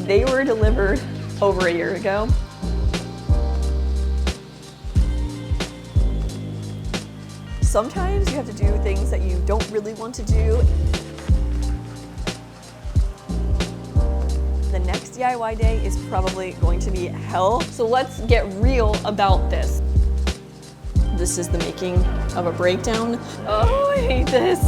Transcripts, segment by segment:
They were delivered over a year ago. Sometimes you have to do things that you don't really want to do. The next DIY day is probably going to be hell. So let's get real about this. This is the making of a breakdown. Oh, I hate this.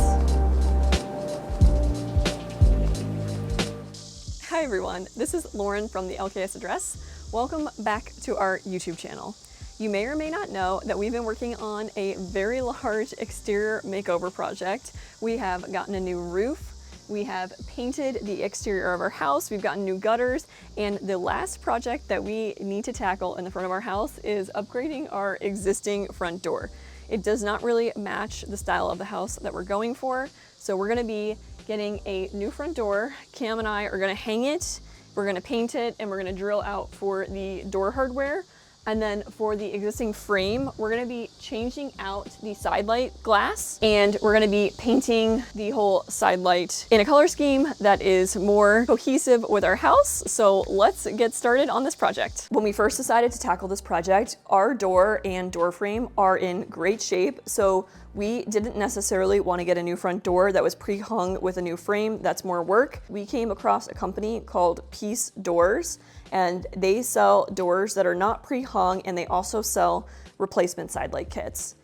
Hi everyone, this is Lauren from the LKS Address. Welcome back to our YouTube channel. You may or may not know that we've been working on a very large exterior makeover project. We have gotten a new roof, we have painted the exterior of our house, we've gotten new gutters, and the last project that we need to tackle in the front of our house is upgrading our existing front door. It does not really match the style of the house that we're going for, so we're gonna be getting a new front door. Cam and I are gonna hang it, we're gonna paint it, and we're gonna drill out for the door hardware. And then for the existing frame, we're gonna be changing out the Sidelight glass, and we're gonna be painting the whole Sidelight in a color scheme that is more cohesive with our house. So let's get started on this project. When we first decided to tackle this project, our door and door frame are in great shape. So we didn't necessarily want to get a new front door that was pre-hung with a new frame. That's more work. We came across a company called Peace Doors, and they sell doors that are not pre-hung, and they also sell replacement Sidelight kits.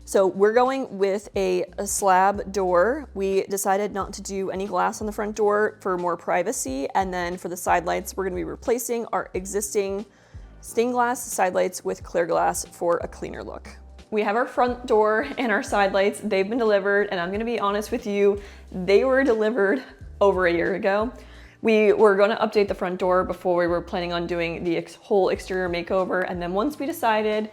So we're going with a slab door. We decided not to do any glass on the front door for more privacy, and then for the Sidelights, we're gonna be replacing our existing stained glass Sidelights with clear glass for a cleaner look. We have our front door and our Sidelights. They've been delivered, and I'm gonna be honest with you, they were delivered over a year ago. We were gonna update the front door before we were planning on doing the whole exterior makeover, and then once we decided,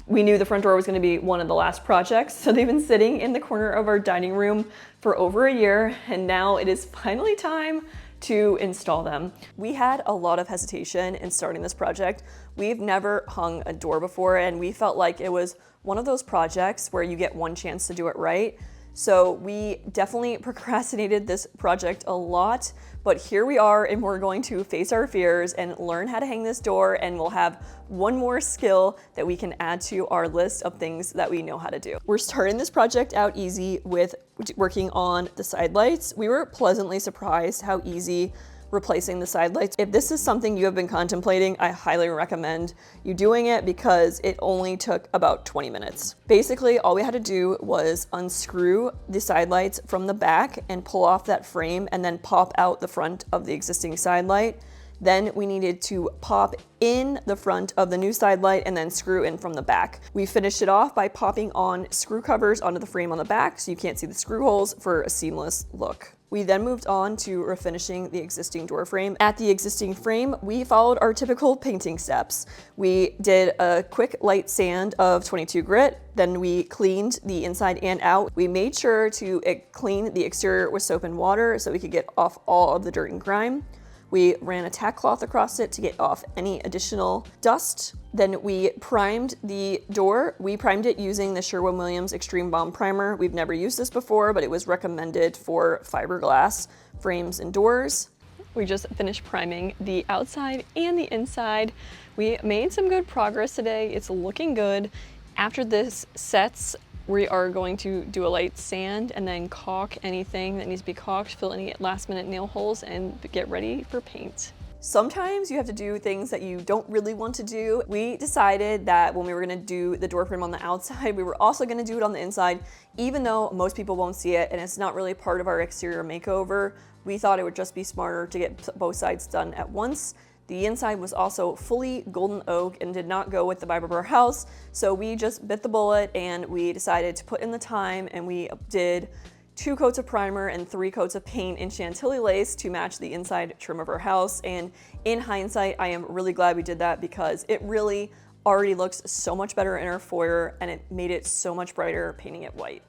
we knew the front door was gonna be one of the last projects, so they've been sitting in the corner of our dining room for over a year, and now it is finally time to install them. We had a lot of hesitation in starting this project. We've never hung a door before, and we felt like it was one of those projects where you get one chance to do it right. So we definitely procrastinated this project a lot, but here we are, and we're going to face our fears and learn how to hang this door, and we'll have one more skill that we can add to our list of things that we know how to do. We're starting this project out easy with working on the Sidelights. We were pleasantly surprised how easy replacing the Sidelights. If this is something you have been contemplating, I highly recommend you doing it because it only took about 20 minutes. Basically, all we had to do was unscrew the Sidelights from the back and pull off that frame and then pop out the front of the existing Sidelight. Then we needed to pop in the front of the new Sidelight and then screw in from the back. We finished it off by popping on screw covers onto the frame on the back so you can't see the screw holes for a seamless look. We then moved on to refinishing the existing door frame. At the existing frame, we followed our typical painting steps. We did a quick light sand of 22 grit, then we cleaned the inside and out. We made sure to clean the exterior with soap and water so we could get off all of the dirt and grime. We ran a tack cloth across it to get off any additional dust. Then we primed the door. We primed it using the Sherwin-Williams Extreme Bond Primer. We've never used this before, but it was recommended for fiberglass frames and doors. We just finished priming the outside and the inside. We made some good progress today. It's looking good. After this sets, we are going to do a light sand and then caulk anything that needs to be caulked, fill any last minute nail holes, and get ready for paint. Sometimes you have to do things that you don't really want to do. We decided that when we were gonna do the door frame on the outside, we were also gonna do it on the inside, even though most people won't see it and it's not really part of our exterior makeover. We thought it would just be smarter to get both sides done at once. The inside was also fully golden oak and did not go with the vibe of our house. So we just bit the bullet and we decided to put in the time, and we did 2 coats of primer and 3 coats of paint in Chantilly lace to match the inside trim of our house. And in hindsight, I am really glad we did that because it really already looks so much better in our foyer, and it made it so much brighter painting it white.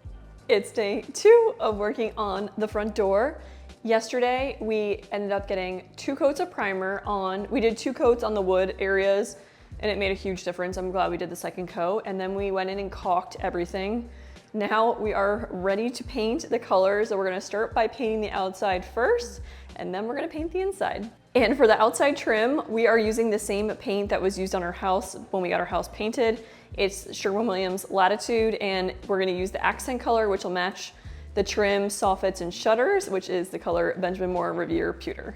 It's day 2 of working on the front door. Yesterday, we ended up getting 2 coats of primer on. We did 2 coats on the wood areas, and it made a huge difference. I'm glad we did the second coat. And then we went in and caulked everything. Now we are ready to paint the colors. So we're gonna start by painting the outside first, and then we're gonna paint the inside. And for the outside trim, we are using the same paint that was used on our house when we got our house painted. It's Sherwin-Williams Latitude, and we're gonna use the accent color, which will match the trim, soffits, and shutters, which is the color Benjamin Moore Revere Pewter.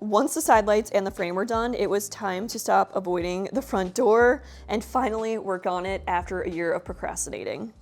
Once the side lights and the frame were done, it was time to stop avoiding the front door and finally work on it after a year of procrastinating.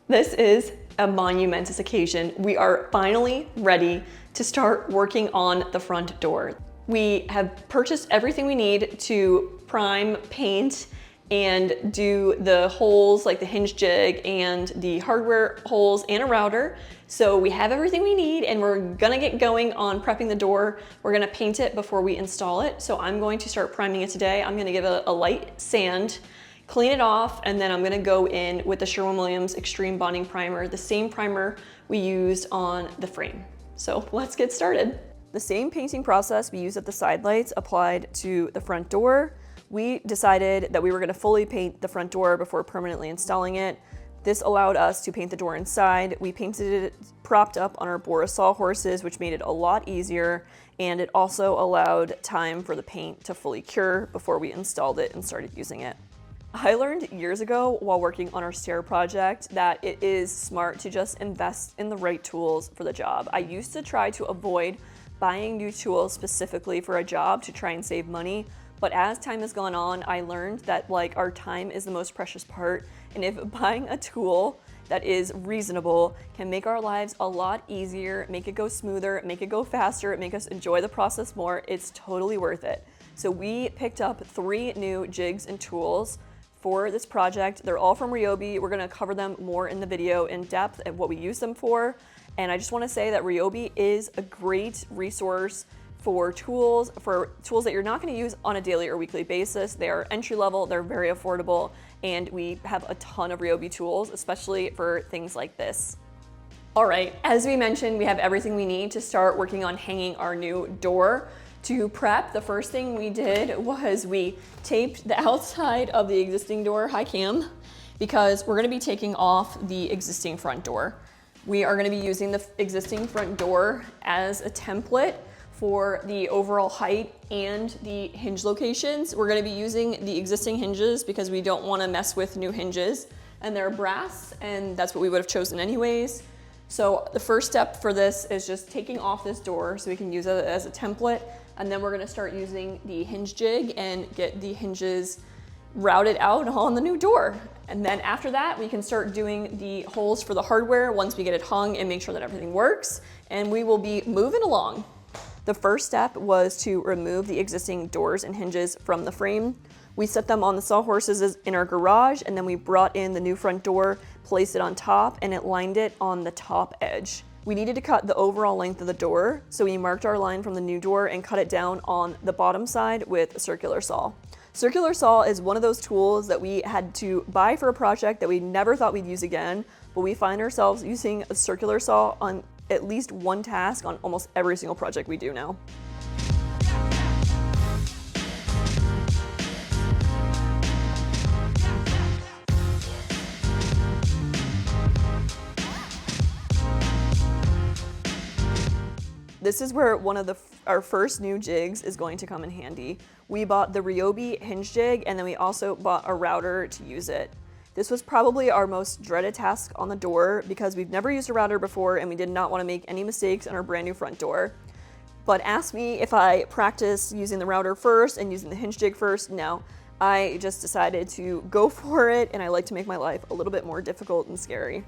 This is a monumentous occasion. We are finally ready to start working on the front door. We have purchased everything we need to prime, paint, and do the holes like the hinge jig and the hardware holes and a router. So we have everything we need and we're gonna get going on prepping the door. We're gonna paint it before we install it. So I'm going to start priming it today. I'm gonna give it a light sand, clean it off, and then I'm gonna go in with the Sherwin-Williams Extreme Bonding Primer, the same primer we used on the frame. So let's get started. The same painting process we used at the side lights applied to the front door. We decided that we were gonna fully paint the front door before permanently installing it. This allowed us to paint the door inside. We painted it propped up on our Bora sawhorses, which made it a lot easier, and it also allowed time for the paint to fully cure before we installed it and started using it. I learned years ago while working on our stair project that it is smart to just invest in the right tools for the job. I used to try to avoid buying new tools specifically for a job to try and save money. But as time has gone on, I learned that like our time is the most precious part. And if buying a tool that is reasonable can make our lives a lot easier, make it go smoother, make it go faster, make us enjoy the process more, it's totally worth it. So we picked up 3 new jigs and tools for this project. They're all from Ryobi. We're gonna cover them more in the video in depth and what we use them for. And I just wanna say that Ryobi is a great resource for tools that you're not gonna use on a daily or weekly basis. They are entry level, they're very affordable, and we have a ton of Ryobi tools, especially for things like this. All right, as we mentioned, we have everything we need to start working on hanging our new door. To prep, the first thing we did was we taped the outside of the existing door, hi Cam, because we're gonna be taking off the existing front door. We are gonna be using the existing front door as a template for the overall height and the hinge locations. We're gonna be using the existing hinges because we don't wanna mess with new hinges, and they're brass, and that's what we would have chosen anyways. So the first step for this is just taking off this door so we can use it as a template, and then we're gonna start using the hinge jig and get the hinges routed out on the new door. And then after that, we can start doing the holes for the hardware once we get it hung and make sure that everything works, and we will be moving along. The first step was to remove the existing doors and hinges from the frame. We set them on the sawhorses in our garage, and then we brought in the new front door, placed it on top, and it lined it on the top edge. We needed to cut the overall length of the door, so we marked our line from the new door and cut it down on the bottom side with a circular saw. Circular saw is one of those tools that we had to buy for a project that we never thought we'd use again, but we find ourselves using a circular saw on at least one task on almost every single project we do now. This is where one of our first new jigs is going to come in handy. We bought the Ryobi hinge jig, and then we also bought a router to use it. This was probably our most dreaded task on the door because we've never used a router before and we did not want to make any mistakes on our brand new front door. But ask me if I practiced using the router first and using the hinge jig first. No, I just decided to go for it, and I like to make my life a little bit more difficult and scary.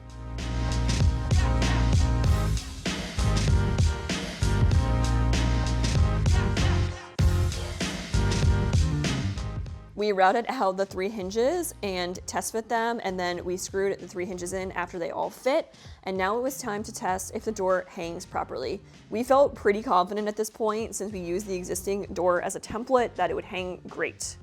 We routed out the 3 hinges and test fit them, and then we screwed the 3 hinges in after they all fit. And now it was time to test if the door hangs properly. We felt pretty confident at this point, since we used the existing door as a template, that it would hang great.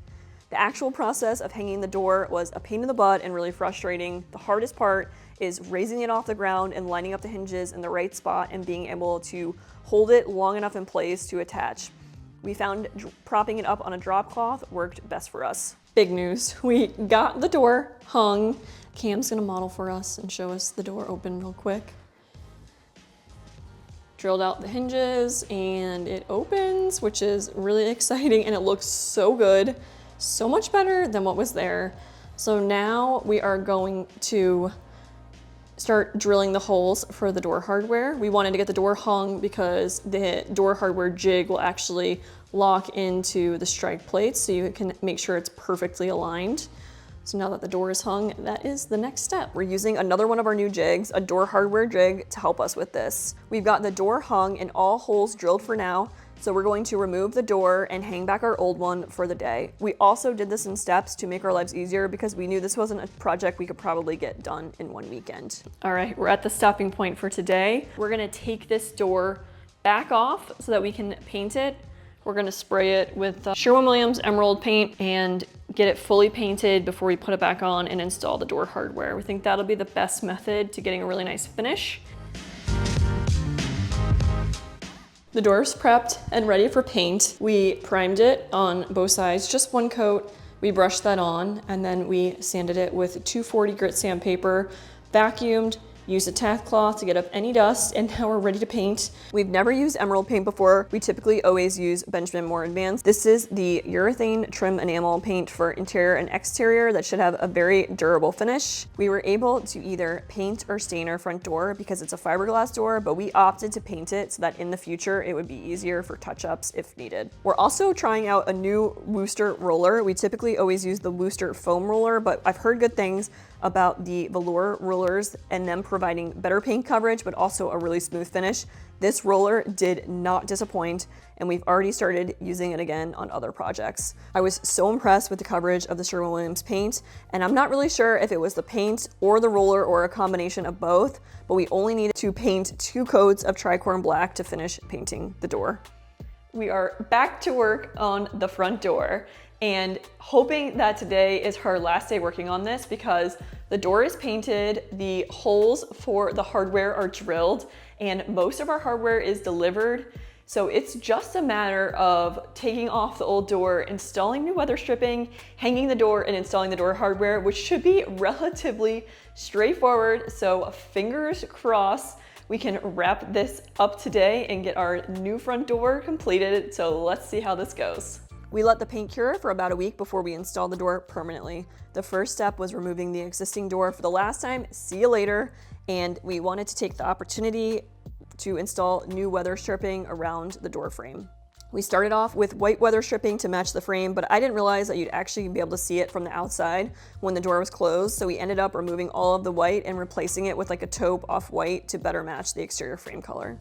The actual process of hanging the door was a pain in the butt and really frustrating. The hardest part is raising it off the ground and lining up the hinges in the right spot and being able to hold it long enough in place to attach. We found propping it up on a drop cloth worked best for us. Big news, we got the door hung. Cam's gonna model for us and show us the door open real quick. Drilled out the hinges and it opens, which is really exciting, and it looks so good, so much better than what was there. So now we are going to start drilling the holes for the door hardware. We wanted to get the door hung because the door hardware jig will actually lock into the strike plates so you can make sure it's perfectly aligned. So now that the door is hung, that is the next step. We're using another one of our new jigs, a door hardware jig, to help us with this. We've got the door hung and all holes drilled for now, so we're going to remove the door and hang back our old one for the day. We also did this in steps to make our lives easier because we knew this wasn't a project we could probably get done in one weekend. All right, we're at the stopping point for today. We're gonna take this door back off so that we can paint it. We're gonna spray it with Sherwin-Williams Emerald paint and get it fully painted before we put it back on and install the door hardware. We think that'll be the best method to getting a really nice finish. The door's prepped and ready for paint. We primed it on both sides, just one coat. We brushed that on and then we sanded it with 240 grit sandpaper, vacuumed, used a tack cloth to get up any dust, and now we're ready to paint. We've never used emerald paint before. We typically always use Benjamin Moore Advanced. This is the urethane trim enamel paint for interior and exterior that should have a very durable finish. We were able to either paint or stain our front door because it's a fiberglass door, but we opted to paint it so that in the future it would be easier for touch-ups if needed. We're also trying out a new Wooster roller. We typically always use the Wooster foam roller, but I've heard good things about the velour rollers and them providing better paint coverage, but also a really smooth finish. This roller did not disappoint, and we've already started using it again on other projects. I was so impressed with the coverage of the Sherwin-Williams paint, and I'm not really sure if it was the paint or the roller or a combination of both, but we only needed to paint 2 coats of tricorn black to finish painting the door. We are back to work on the front door, and hoping that today is her last day working on this because the door is painted, the holes for the hardware are drilled, and most of our hardware is delivered. So it's just a matter of taking off the old door, installing new weather stripping, hanging the door, and installing the door hardware, which should be relatively straightforward. So fingers crossed we can wrap this up today and get our new front door completed. So let's see how this goes. We let the paint cure for about a week before we installed the door permanently. The first step was removing the existing door for the last time, see you later, and we wanted to take the opportunity to install new weather stripping around the door frame. We started off with white weather stripping to match the frame, but I didn't realize that you'd actually be able to see it from the outside when the door was closed, so we ended up removing all of the white and replacing it with like a taupe off-white to better match the exterior frame color.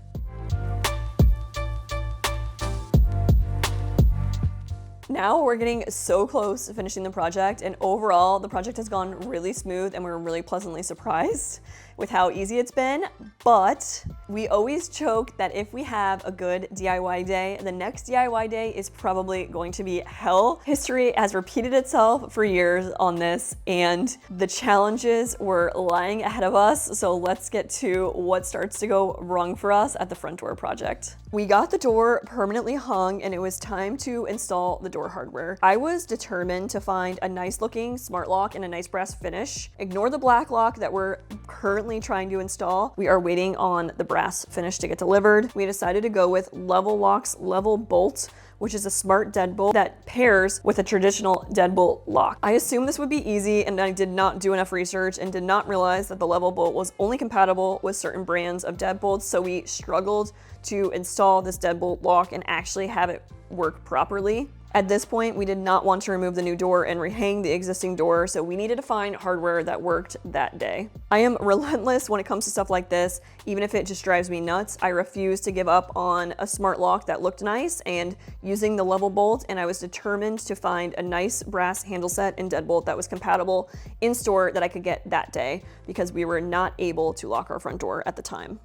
Now we're getting so close to finishing the project, and overall the project has gone really smooth and we're really pleasantly surprised with how easy it's been. But we always joke that if we have a good DIY day, the next DIY day is probably going to be hell. History has repeated itself for years on this, and the challenges were lying ahead of us. So let's get to what starts to go wrong for us at the front door project. We got the door permanently hung and it was time to install the door hardware. I was determined to find a nice looking smart lock and a nice brass finish. Ignore the black lock that we're currently trying to install. We are waiting on the brass finish to get delivered. We decided to go with Level Lock's Level Bolt, which is a smart deadbolt that pairs with a traditional deadbolt lock. I assumed this would be easy, and I did not do enough research and did not realize that the Level Bolt was only compatible with certain brands of deadbolts, so we struggled to install this deadbolt lock and actually have it work properly. At this point, we did not want to remove the new door and rehang the existing door, so we needed to find hardware that worked that day. I am relentless when it comes to stuff like this, even if it just drives me nuts. I refuse to give up on a smart lock that looked nice and using the Level Bolt, and I was determined to find a nice brass handle set and deadbolt that was compatible in store that I could get that day because we were not able to lock our front door at the time.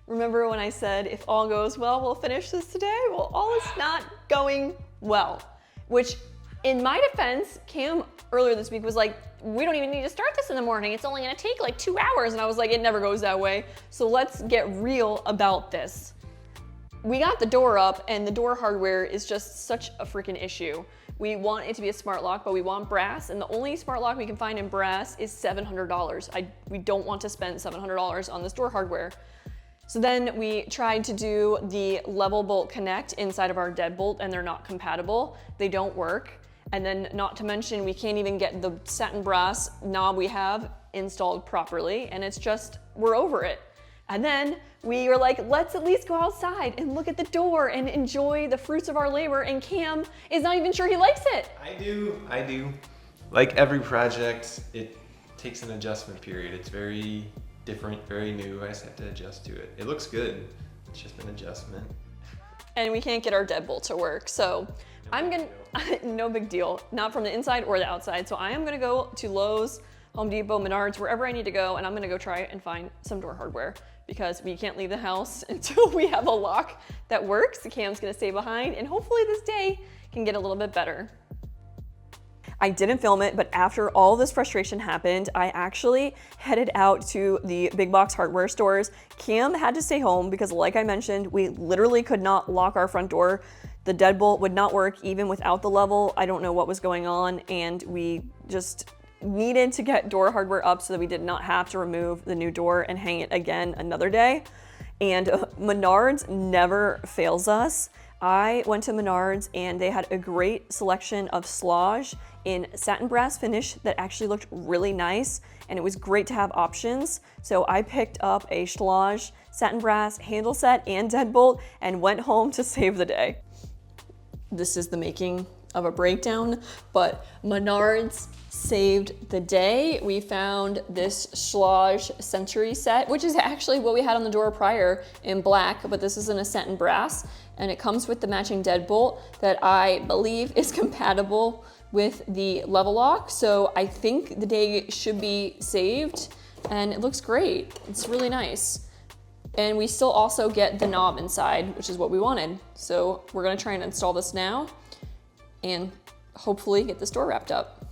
Remember when I said, if all goes well, we'll finish this today? Well, all is not going well, which in my defense, Cam earlier this week was like, we don't even need to start this in the morning. It's only gonna take like 2 hours. And I was like, it never goes that way. So let's get real about this. we got the door up and the door hardware is just such a freaking issue. We want it to be a smart lock, but we want brass, and the only smart lock we can find in brass is $700. We don't want to spend $700 on this door hardware. So then we tried to do the level bolt connect inside of our deadbolt, and they're not compatible. They don't work. And then not to mention, we can't even get the satin brass knob we have installed properly, and it's just, we're over it. And then we were like, let's at least go outside and look at the door and enjoy the fruits of our labor, and Cam is not even sure he likes it. I do. Like every project, it takes an adjustment period. It's very different, very new. I just have to adjust to it. It looks good, it's just an adjustment. And we can't get our deadbolt to work, so no big deal, not from the inside or the outside. So I am gonna go to Lowe's, Home Depot, Menards, wherever I need to go, and I'm gonna go try and find some door hardware because we can't leave the house until we have a lock that works. Cam's gonna stay behind, and hopefully this day can get a little bit better. I didn't film it, but after all this frustration happened, I actually headed out to the big box hardware stores. Cam had to stay home because, like I mentioned, we literally could not lock our front door. The deadbolt would not work even without the level. I don't know what was going on, and we just needed to get door hardware up so that we did not have to remove the new door and hang it again another day. And Menards never fails us. I went to Menards and they had a great selection of sludge in satin brass finish that actually looked really nice, and it was great to have options. So I picked up a sludge, satin brass, handle set, and deadbolt and went home to save the day. This is the making of a breakdown, but Menards saved the day. We found this Sludge Century set, which is actually what we had on the door prior in black, but this is in a satin brass, and it comes with the matching deadbolt that I believe is compatible with the level lock. So I think the day should be saved, and it looks great. It's really nice. And we still also get the knob inside, which is what we wanted. So we're gonna try and install this now and hopefully get this door wrapped up.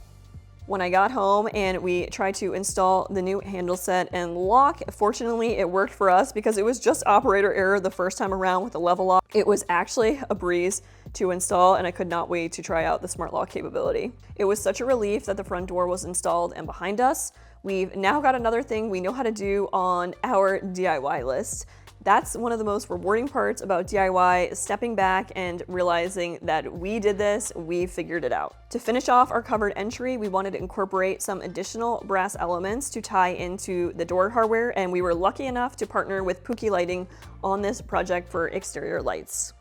When I got home and we tried to install the new handle set and lock, fortunately it worked for us because it was just operator error the first time around with the level lock. It was actually a breeze to install, and I could not wait to try out the smart lock capability. It was such a relief that the front door was installed and behind us. We've now got another thing we know how to do on our DIY list. That's one of the most rewarding parts about DIY, stepping back and realizing that we did this, we figured it out. To finish off our covered entry, we wanted to incorporate some additional brass elements to tie into the door hardware, and we were lucky enough to partner with Pookie Lighting on this project for exterior lights.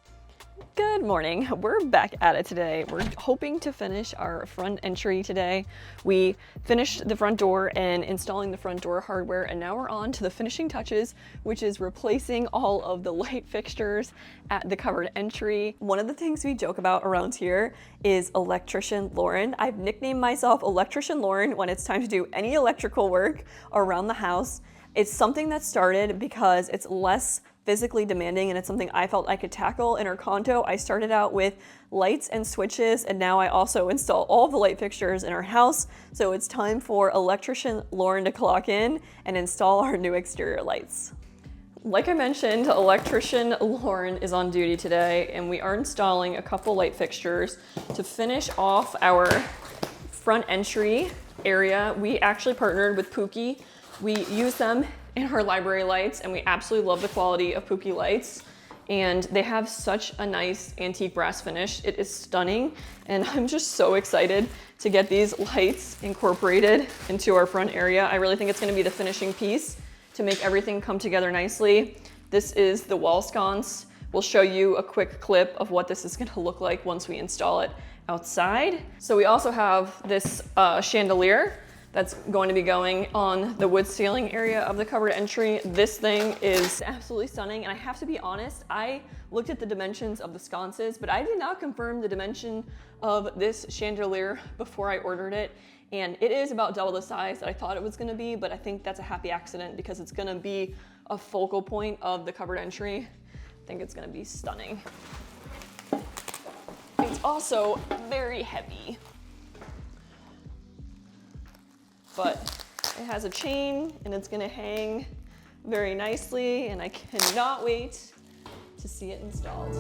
Good morning, we're back at it today. We're hoping to finish our front entry today. We finished the front door and installing the front door hardware, and now we're on to the finishing touches, which is replacing all of the light fixtures at the covered entry. One of the things we joke about around here is Electrician Lauren. I've nicknamed myself Electrician Lauren when it's time to do any electrical work around the house. It's something that started because it's less physically demanding, and it's something I felt I could tackle in our condo. I started out with lights and switches, and now I also install all the light fixtures in our house. So it's time for Electrician Lauren to clock in and install our new exterior lights. Like I mentioned, Electrician Lauren is on duty today, and we are installing a couple light fixtures to finish off our front entry area. We actually partnered with Pookie. We use them in our library lights, and we absolutely love the quality of Pookie lights. And they have such a nice antique brass finish. It is stunning, and I'm just so excited to get these lights incorporated into our front area. I really think it's gonna be the finishing piece to make everything come together nicely. This is the wall sconce. We'll show you a quick clip of what this is gonna look like once we install it outside. So we also have this chandelier that's going to be going on the wood ceiling area of the covered entry. This thing is absolutely stunning, and I have to be honest, I looked at the dimensions of the sconces, but I did not confirm the dimension of this chandelier before I ordered it, and it is about double the size that I thought it was gonna be, but I think that's a happy accident because it's gonna be a focal point of the covered entry. I think it's gonna be stunning. It's also very heavy, but it has a chain and it's gonna hang very nicely, and I cannot wait to see it installed.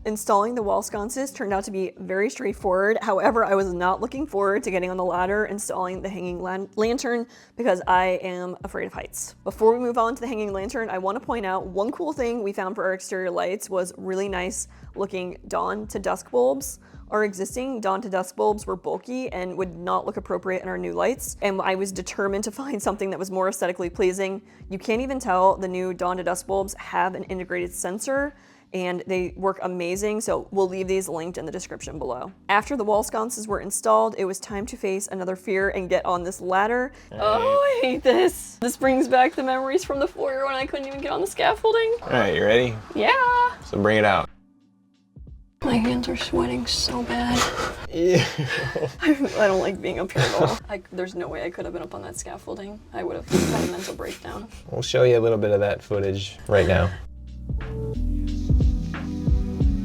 Installing the wall sconces turned out to be very straightforward. However, I was not looking forward to getting on the ladder, installing the hanging lantern, because I am afraid of heights. Before we move on to the hanging lantern, I want to point out one cool thing we found for our exterior lights was really nice looking dawn to dusk bulbs. Our existing dawn to dusk bulbs were bulky and would not look appropriate in our new lights, and I was determined to find something that was more aesthetically pleasing. You can't even tell the new dawn to dusk bulbs have an integrated sensor, and they work amazing, so we'll leave these linked in the description below. After the wall sconces were installed, it was time to face another fear and get on this ladder. Right. Oh, I hate this. This brings back the memories from the foyer when I couldn't even get on the scaffolding. All right, you ready? Yeah. So bring it out. My hands are sweating so bad. Ew. I don't like being up here at all. There's no way I could have been up on that scaffolding. I would have had a mental breakdown. We'll show you a little bit of that footage right now.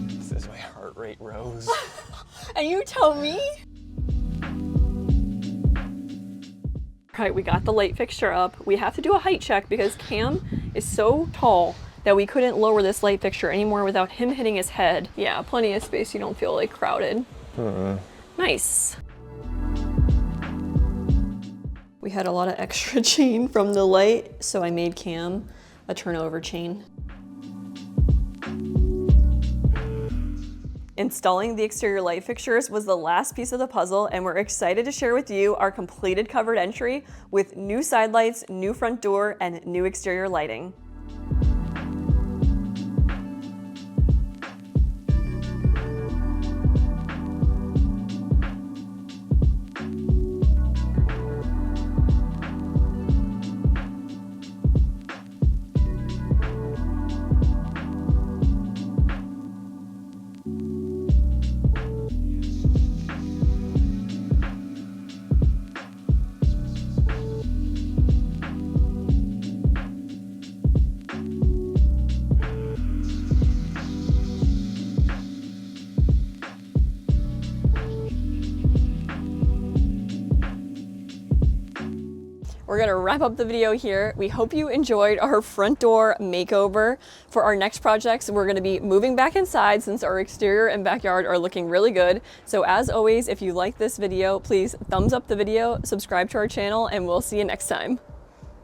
This is my heart rate rose. And you tell me? All right, we got the light fixture up. We have to do a height check because Cam is so tall that we couldn't lower this light fixture anymore without him hitting his head. Yeah, plenty of space. You don't feel like crowded. Nice. We had a lot of extra chain from the light, so I made Cam a turnover chain. Installing the exterior light fixtures was the last piece of the puzzle, and we're excited to share with you our completed covered entry with new side lights, new front door, and new exterior lighting. We're gonna wrap up the video here. We hope you enjoyed our front door makeover. For our next projects, we're gonna be moving back inside since our exterior and backyard are looking really good. So as always, if you like this video, please thumbs up the video, subscribe to our channel, and we'll see you next time.